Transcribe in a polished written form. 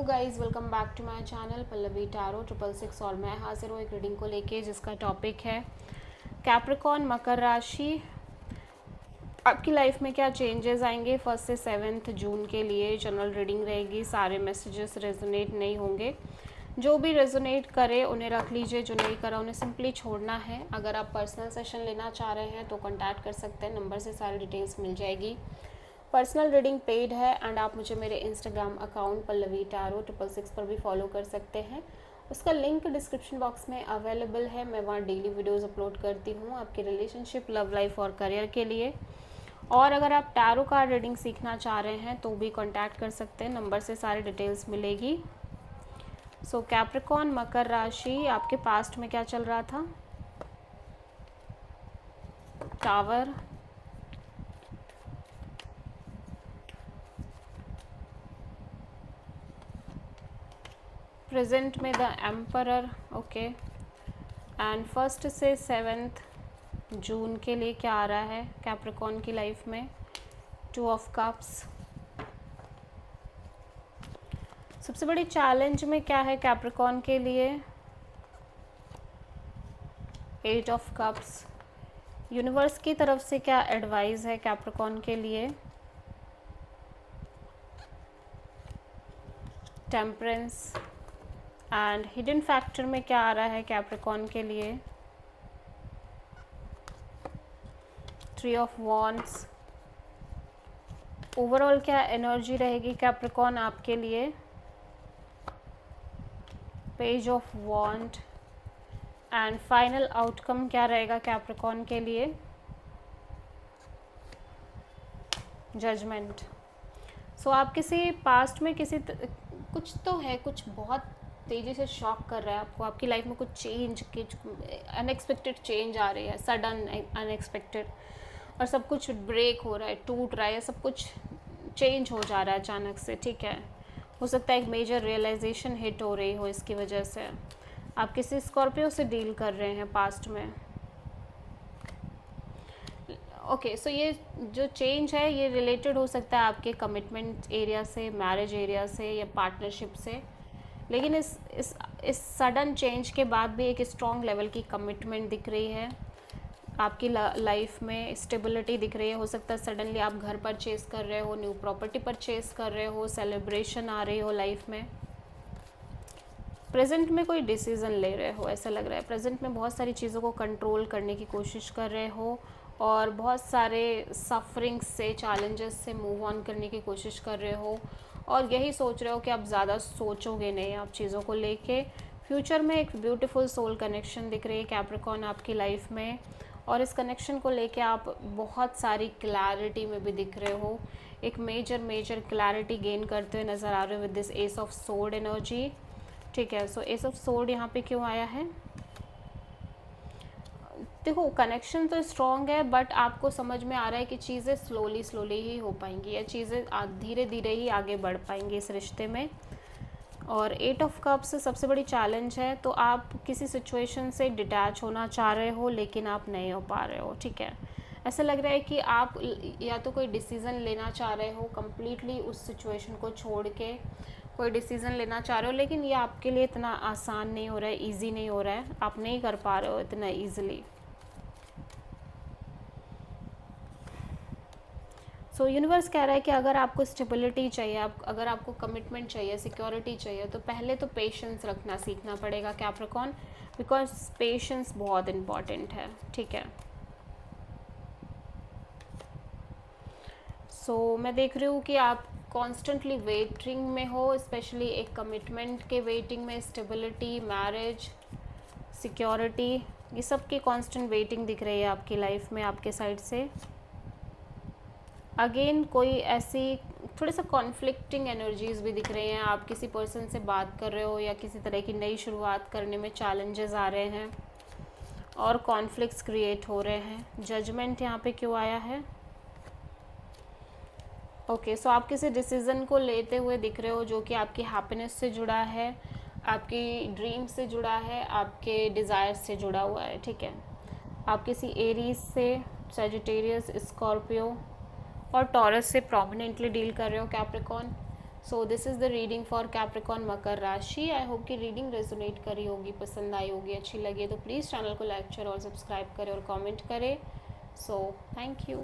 Guys, welcome back to my channel Pallavi tarot 666 और मैं हाजिर हूँ एक रीडिंग को लेके जिसका टॉपिक है कैप्रिकॉर्न मकर राशि। आपकी लाइफ में क्या चेंजेस आएंगे 1 से 7 जून के लिए। जनरल रीडिंग रहेगी, सारे मैसेजेस रेजोनेट नहीं होंगे। जो भी रेजोनेट करे उन्हें रख लीजिए, जो नहीं करा उन्हें सिंपली छोड़ना है। अगर आप पर्सनल सेशन लेना चाह रहे हैं तो कॉन्टैक्ट कर सकते हैं, नंबर से सारी डिटेल्स मिल जाएगी। पर्सनल रीडिंग पेड है एंड आप मुझे मेरे इंस्टाग्राम अकाउंट पल्लवी टैरो 666 पर भी फॉलो कर सकते हैं। उसका लिंक डिस्क्रिप्शन बॉक्स में अवेलेबल है। मैं वहाँ डेली वीडियोस अपलोड करती हूँ आपके रिलेशनशिप, लव लाइफ और करियर के लिए। और अगर आप टैरो कार्ड रीडिंग सीखना चाह रहे हैं तो भी कांटेक्ट कर सकते हैं, नंबर से सारी डिटेल्स मिलेगी। सो कैप्रिकॉर्न मकर राशि, आपके पास्ट में क्या चल रहा था? टावर, प्रेजेंट में द एम्परर, ओके। एंड 1 से 7 जून के लिए क्या आ रहा है कैप्रिकॉर्न की लाइफ में? 2 ऑफ कप्स। सबसे बड़ी चैलेंज में क्या है कैप्रिकॉर्न के लिए? 8 ऑफ कप्स। यूनिवर्स की तरफ से क्या एडवाइस है कैप्रिकॉर्न के लिए? टेम्परेंस। एंड हिडन फैक्टर में क्या आ रहा है कैप्रिकॉर्न के लिए? 3 ऑफ वॉन्ड्स। ओवरऑल क्या एनर्जी रहेगी कैप्रिकॉर्न आपके लिए? Page of wand. And final outcome क्या रहेगा कैप्रिकॉर्न के लिए? जजमेंट। सो आप किसी पास्ट में कुछ तो है, कुछ बहुत तेज़ी से शॉक कर रहा है आपको। आपकी लाइफ में कुछ चेंज, कुछ अनएक्सपेक्टेड चेंज आ रही है, सडन अनएक्सपेक्टेड, और सब कुछ ब्रेक हो रहा है, टूट रहा है, सब कुछ चेंज हो जा रहा है अचानक से। ठीक है, हो सकता है एक मेजर रियलाइजेशन हिट हो रही हो इसकी वजह से। आप किसी स्कॉर्पियो से डील कर रहे हैं पास्ट में। ओके, सो ये जो चेंज है ये रिलेटेड हो सकता है आपके कमिटमेंट एरिया से, मैरिज एरिया से या पार्टनरशिप से। लेकिन इस सडन चेंज के बाद भी एक स्ट्रॉन्ग लेवल की कमिटमेंट दिख रही है आपकी लाइफ में। स्टेबिलिटी दिख रही है। हो सकता है सडनली आप घर परचेज कर रहे हो, न्यू प्रॉपर्टी परचेज कर रहे हो, सेलिब्रेशन आ रही हो लाइफ में। प्रेजेंट में कोई डिसीज़न ले रहे हो, ऐसा लग रहा है। प्रेजेंट में बहुत सारी चीज़ों को कंट्रोल करने की कोशिश कर रहे हो और बहुत सारे सफरिंग्स से, चैलेंजेस से मूव ऑन करने की कोशिश कर रहे हो, और यही सोच रहे हो कि आप ज़्यादा सोचोगे नहीं आप चीज़ों को लेके। फ्यूचर में एक ब्यूटीफुल सोल कनेक्शन दिख रही है कैप्रिकॉर्न आपकी लाइफ में, और इस कनेक्शन को लेके आप बहुत सारी क्लैरिटी में भी दिख रहे हो। एक मेजर क्लैरिटी गेन करते हुए नज़र आ रहे हो with this S of sword energy. ठीक है, सो एस ऑफ सोर्ड यहाँ पे क्यों आया है? देखो, कनेक्शन तो स्ट्रॉन्ग है, बट आपको समझ में आ रहा है कि चीज़ें स्लोली ही हो पाएंगी, या चीज़ें धीरे धीरे ही आगे बढ़ पाएंगी इस रिश्ते में। और 8 ऑफ कप्स से सबसे बड़ी चैलेंज है, तो आप किसी सिचुएशन से डिटैच होना चाह रहे हो लेकिन आप नहीं हो पा रहे हो। ठीक है, ऐसा लग रहा है कि आप या तो कोई डिसीज़न लेना चाह रहे हो कम्प्लीटली उस सिचुएशन को छोड़ के, कोई डिसीज़न लेना चाह रहे हो, लेकिन ये आपके लिए इतना आसान नहीं हो रहा है, ईजी नहीं हो रहा है, आप नहीं कर पा रहे हो इतना ईजिली। सो यूनिवर्स कह रहा है कि अगर आपको स्टेबिलिटी चाहिए, अगर आपको कमिटमेंट चाहिए, सिक्योरिटी चाहिए, तो पहले तो पेशेंस रखना सीखना पड़ेगा कैप्रिकॉर्न, बिकॉज पेशेंस बहुत इम्पॉर्टेंट है। ठीक है, सो मैं देख रही हूँ कि आप कॉन्स्टेंटली वेटिंग में हो, स्पेशली एक कमिटमेंट के वेटिंग में। स्टेबिलिटी, मैरिज, सिक्योरिटी, ये सब की कॉन्स्टेंट वेटिंग दिख रही है आपकी लाइफ में आपके साइड से। अगेन कोई ऐसी थोड़े सा कॉन्फ्लिक्टिंग एनर्जीज भी दिख रही हैं। आप किसी पर्सन से बात कर रहे हो या किसी तरह की नई शुरुआत करने में चैलेंजेस आ रहे हैं और कॉन्फ्लिक्ट्स क्रिएट हो रहे हैं। जजमेंट यहाँ पे क्यों आया है? ओके, सो आप किसी डिसीज़न को लेते हुए दिख रहे हो जो कि आपकी हैप्पीनेस से जुड़ा है, आपकी ड्रीम से जुड़ा है, आपके डिज़ायर्स से जुड़ा हुआ है। ठीक है, आप किसी एरीज से, सजिटेरियस, स्कॉर्पियो और टॉरस से प्रोमिनेंटली डील कर रहे हो Capricorn. So this is the reading for Capricorn मकर राशि। आई होप कि रीडिंग रेजोनेट करी होगी, पसंद आई होगी, अच्छी लगी तो प्लीज़ चैनल को लाइक शेयर और सब्सक्राइब करें और कमेंट करें। So thank you.